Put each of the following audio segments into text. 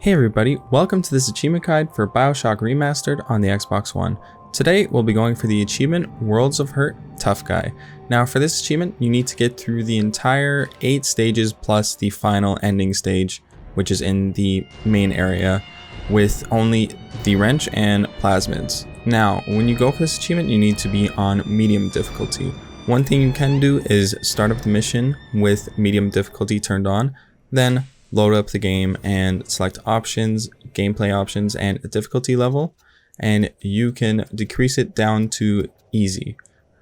Hey everybody, welcome to this achievement guide for Bioshock Remastered on the Xbox One. Today we'll be going for the achievement Worlds of Hurt Tough Guy. Now for this achievement you need to get through the entire 8 stages plus the final ending stage, which is in the main area with only the wrench and plasmids. Now when you go for this achievement you need to be on medium difficulty. One thing you can do is start up the mission with medium difficulty turned on, then load up the game and select options, gameplay options, and a difficulty level, and you can decrease it down to easy.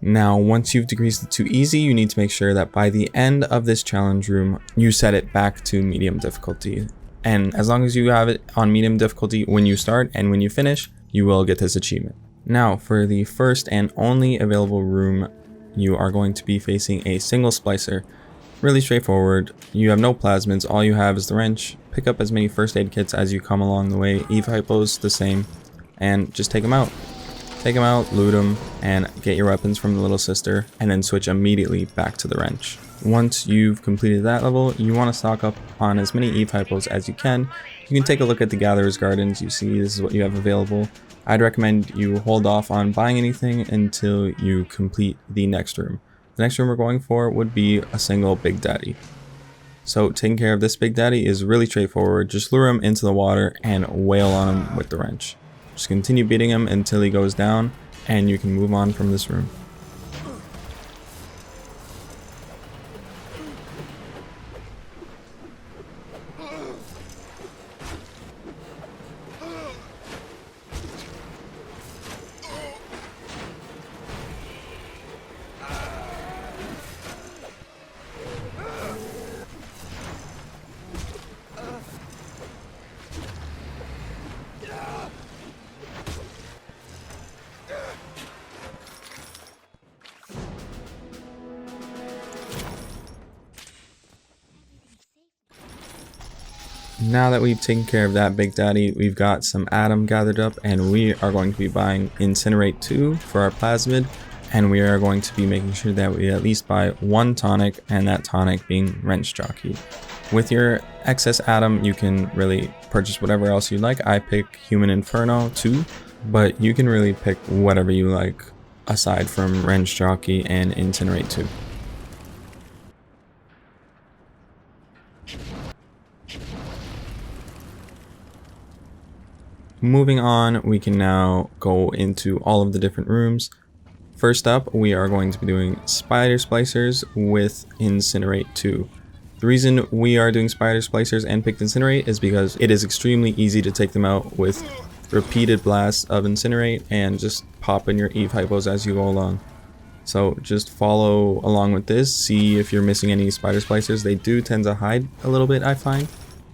Now once you've decreased it to easy, you need to make sure that by the end of this challenge room you set it back to medium difficulty, and as long as you have it on medium difficulty when you start and when you finish, you will get this achievement. Now for the first and only available room, you are going to be facing a single splicer. Really straightforward. You have no plasmids, all you have is the wrench. Pick up as many first aid kits as you come along the way. Eve hypos the same, and just take them out. Take them out, loot them, and get your weapons from the little sister, and then switch immediately back to the wrench. Once you've completed that level, you want to stock up on as many Eve hypos as you can. You can take a look at the Gatherer's Gardens. You see this is what you have available. I'd recommend you hold off on buying anything until you complete the next room. The next room we're going for would be a single Big Daddy. So taking care of this Big Daddy is really straightforward. Just lure him into the water and wail on him with the wrench. Just continue beating him until he goes down, and you can move on from this room. Now that we've taken care of that Big Daddy, we've got some Atom gathered up, and we are going to be buying Incinerate 2 for our plasmid, and we are going to be making sure that we at least buy 1 tonic, and that tonic being Wrench Jockey. With your excess Atom, you can really purchase whatever else you like. I pick Human Inferno 2, but you can really pick whatever you like aside from Wrench Jockey and Incinerate 2. Moving on, we can now go into all of the different rooms. First up, we are going to be doing Spider Splicers with Incinerate 2. The reason we are doing Spider Splicers and picked Incinerate is because it is extremely easy to take them out with repeated blasts of Incinerate and just pop in your Eve hypos as you go along. So just follow along with this, see if you're missing any Spider Splicers. They do tend to hide a little bit, I find.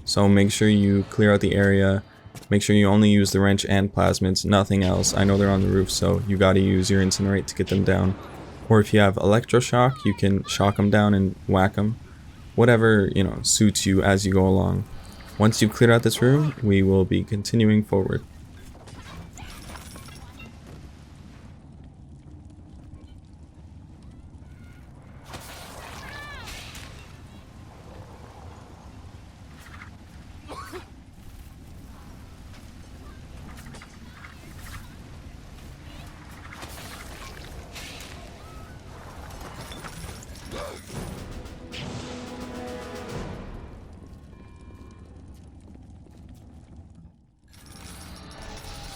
So make sure you clear out the area. Make sure you only use the wrench and plasmids, nothing else. I know they're on the roof, so you gotta use your Incinerate to get them down. Or if you have electroshock, you can shock them down and whack them. Whatever, suits you as you go along. Once you've cleared out this room, we will be continuing forward.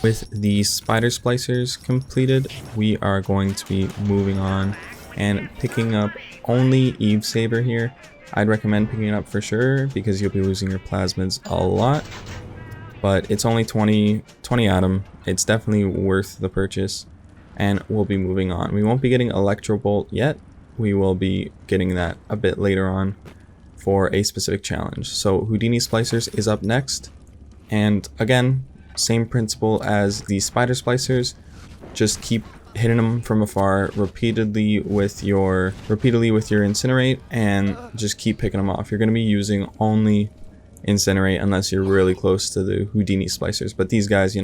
With the Spider Splicers completed, we are going to be moving on and picking up only Eve Saber here. I'd recommend picking it up for sure because you'll be losing your plasmids a lot, but it's only 20 Atom. It's definitely worth the purchase, and we'll be moving on. We won't be getting Electro Bolt yet. We will be getting that a bit later on for a specific challenge. So Houdini Splicers is up next, and again, same principle as the Spider Splicers. Just keep hitting them from afar repeatedly with your Incinerate, and just keep picking them off. You're going to be using only Incinerate unless you're really close to the Houdini Splicers, but these guys,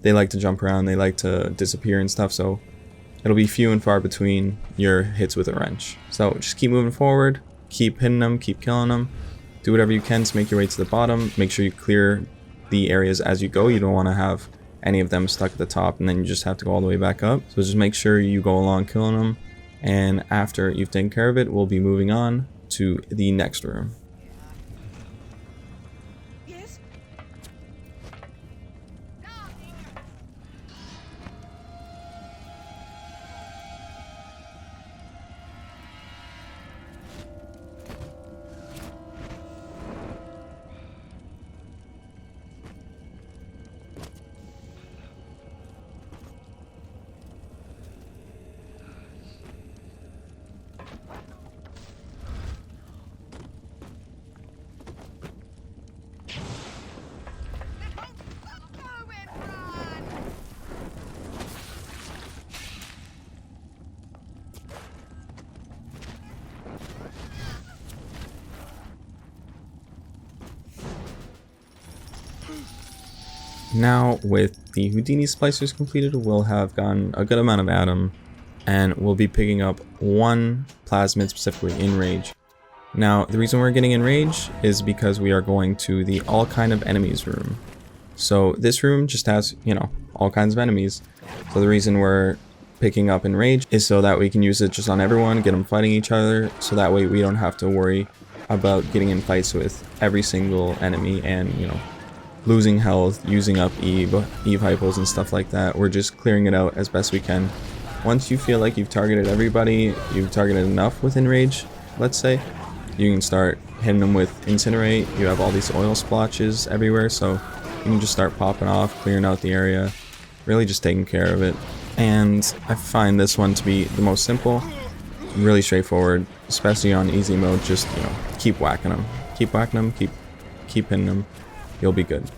they like to jump around, they like to disappear and stuff, so it'll be few and far between your hits with a wrench. So just keep moving forward, keep hitting them, keep killing them. Do whatever you can to make your way to the bottom. Make sure you clear the areas as you go. You don't want to have any of them stuck at the top and then you just have to go all the way back up. So just make sure you go along killing them, and after you've taken care of it, we'll be moving on to the next room. Now with the Houdini splicers completed, we'll have gotten a good amount of Atom, and we'll be picking up one plasmid specifically in Rage. Now the reason we're getting in Rage is because we are going to the all kind of enemies room. So this room just has, you know, all kinds of enemies. So the reason we're picking up in Rage is so that we can use it just on everyone, get them fighting each other, so that way we don't have to worry about getting in fights with every single enemy and, you know, losing health, using up Eve hypos and stuff like that. We're just clearing it out as best we can. Once you feel like you've targeted everybody, you've targeted enough within Rage, let's say, you can start hitting them with Incinerate. You have all these oil splotches everywhere, so you can just start popping off, clearing out the area, really just taking care of it. And I find this one to be the most simple, really straightforward, especially on easy mode. Just, you know, keep whacking them, keep hitting them. You'll be good.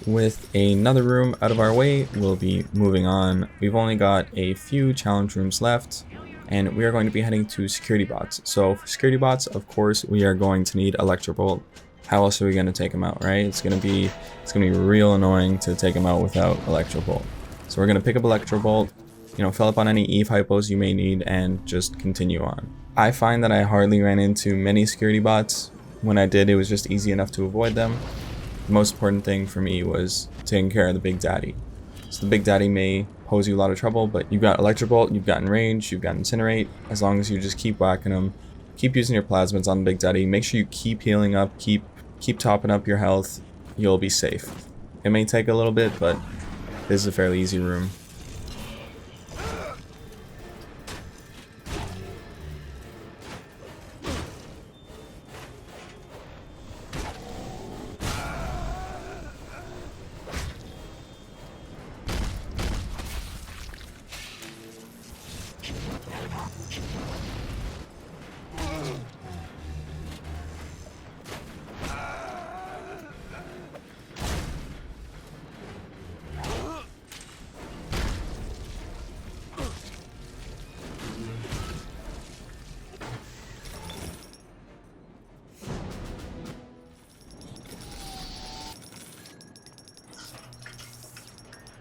With another room out of our way, we'll be moving on. We've only got a few challenge rooms left, and we are going to be heading to security bots. So for security bots, of course, we are going to need Electrobolt. How else are we going to take them out, right? It's gonna be real annoying to take them out without Electrobolt. So we're going to pick up Electrobolt, you know, fill up on any Eve hypos you may need, and just continue on. I find that I hardly ran into many security bots. When I did, it was just easy enough to avoid them. The most important thing for me was taking care of the Big Daddy. So the Big Daddy may pose you a lot of trouble, but you've got Electrobolt, you've got Enrage, you've got Incinerate. As long as you just keep whacking them, keep using your plasmids on the Big Daddy, make sure you keep healing up, keep topping up your health, you'll be safe. It may take a little bit, but this is a fairly easy room.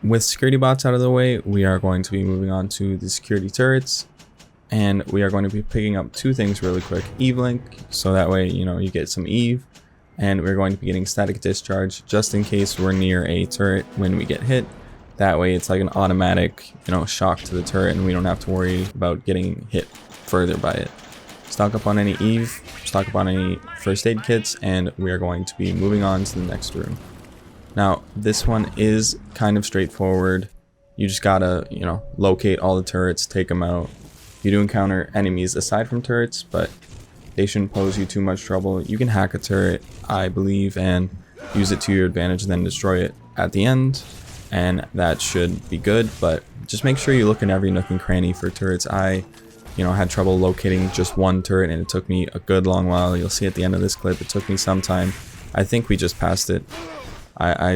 With security bots out of the way, we are going to be moving on to the security turrets, and we are going to be picking up two things really quick. Eve Link, so that way, you know, you get some Eve, and we're going to be getting static discharge just in case we're near a turret when we get hit. That way it's like an automatic, you know, shock to the turret, and we don't have to worry about getting hit further by it. Stock up on any Eve, stock up on any first aid kits, and we are going to be moving on to the next room. Now, this one is kind of straightforward. You just gotta, you know, locate all the turrets, take them out. You do encounter enemies aside from turrets, but they shouldn't pose you too much trouble. You can hack a turret, I believe, and use it to your advantage and then destroy it at the end. and that should be good. But just make sure you look in every nook and cranny for turrets. I had trouble locating just one turret, and it took me a good long while. You'll see at the end of this clip, it took me some time. I think we just passed it. I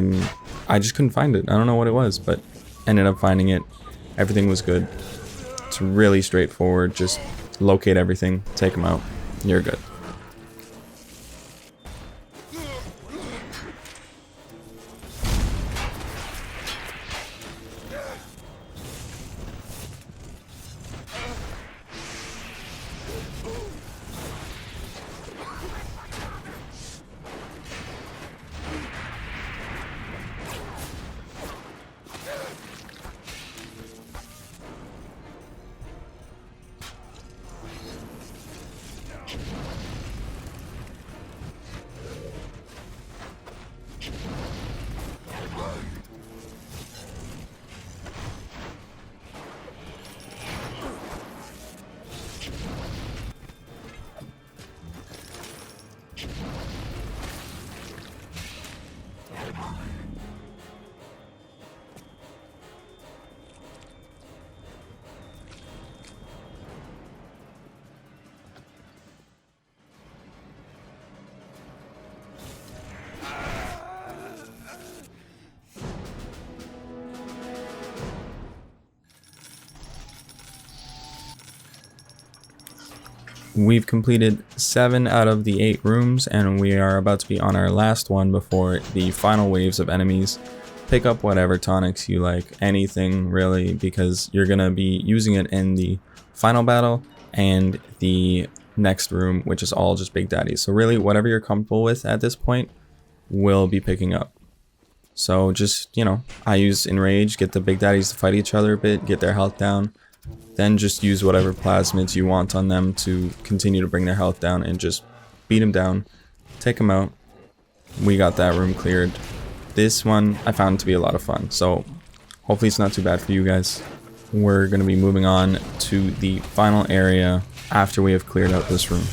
just couldn't find it. I don't know what it was, but ended up finding it. Everything was good. It's really straightforward. Just locate everything, take them out. You're good. We've completed 7 out of the 8 rooms, and we are about to be on our last one before the final waves of enemies. Pick up whatever tonics you like, anything really, because you're going to be using it in the final battle and the next room, which is all just big daddies. So really, whatever you're comfortable with at this point, we'll be picking up. So just, I use Enrage, get the big daddies to fight each other a bit, get their health down. Then just use whatever plasmids you want on them to continue to bring their health down and just beat them down, take them out. We got that room cleared. This one I found to be a lot of fun, so hopefully it's not too bad for you guys. We're going to be moving on to the final area after we have cleared out this room.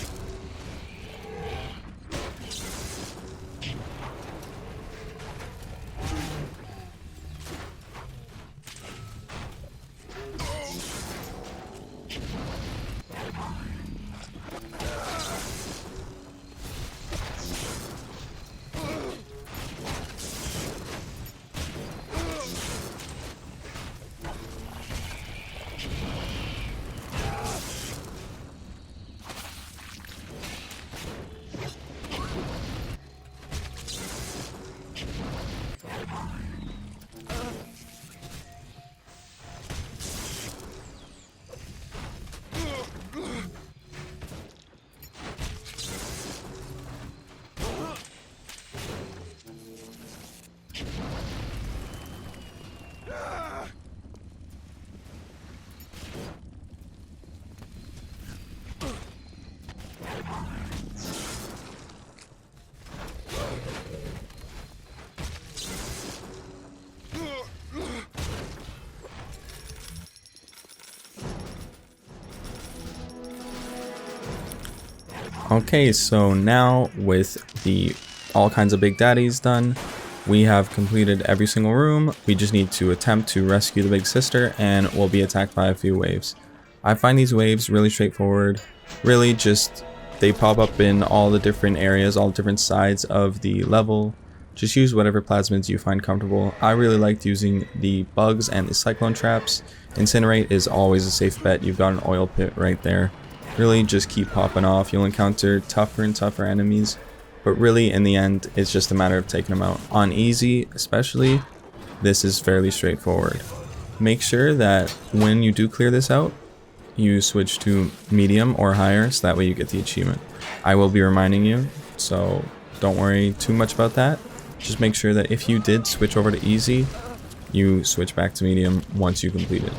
Okay, so now with the all kinds of big daddies done, we have completed every single room. We just need to attempt to rescue the big sister, and we'll be attacked by a few waves. I find these waves really straightforward. Really just, they pop up in all the different areas, all different sides of the level. Just use whatever plasmids you find comfortable. I really liked using the bugs and the cyclone traps. Incinerate is always a safe bet. You've got an oil pit right there. Really just keep popping off. You'll encounter tougher and tougher enemies, but really in the end it's just a matter of taking them out. On easy especially, this is fairly straightforward. Make sure that when you do clear this out, you switch to medium or higher, so that way you get the achievement. I will be reminding you, so don't worry too much about that. Just make sure that if you did switch over to easy, you switch back to medium once you complete it.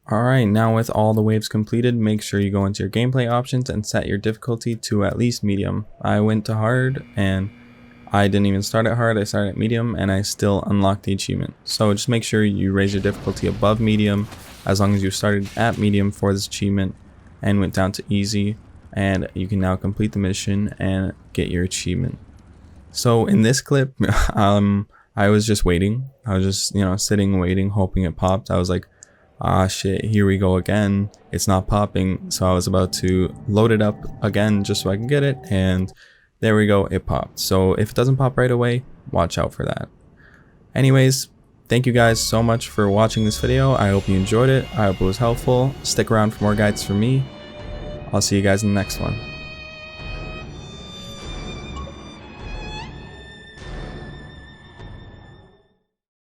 Alright, now with all the waves completed, make sure you go into your gameplay options and set your difficulty to at least medium. I went to hard and I didn't even start at hard, I started at medium and I still unlocked the achievement. So just make sure you raise your difficulty above medium as long as you started at medium for this achievement and went down to easy, and you can now complete the mission and get your achievement. So in this clip, I was just waiting. I was just, sitting waiting, hoping it popped. I was like, ah shit, here we go again. It's not popping. So I was about to load it up again just so I can get it, and there we go, it popped. So if it doesn't pop right away, watch out for that. Anyways, thank you guys so much for watching this video. I hope you enjoyed it. I hope it was helpful. Stick around for more guides from me. I'll see you guys in the next one.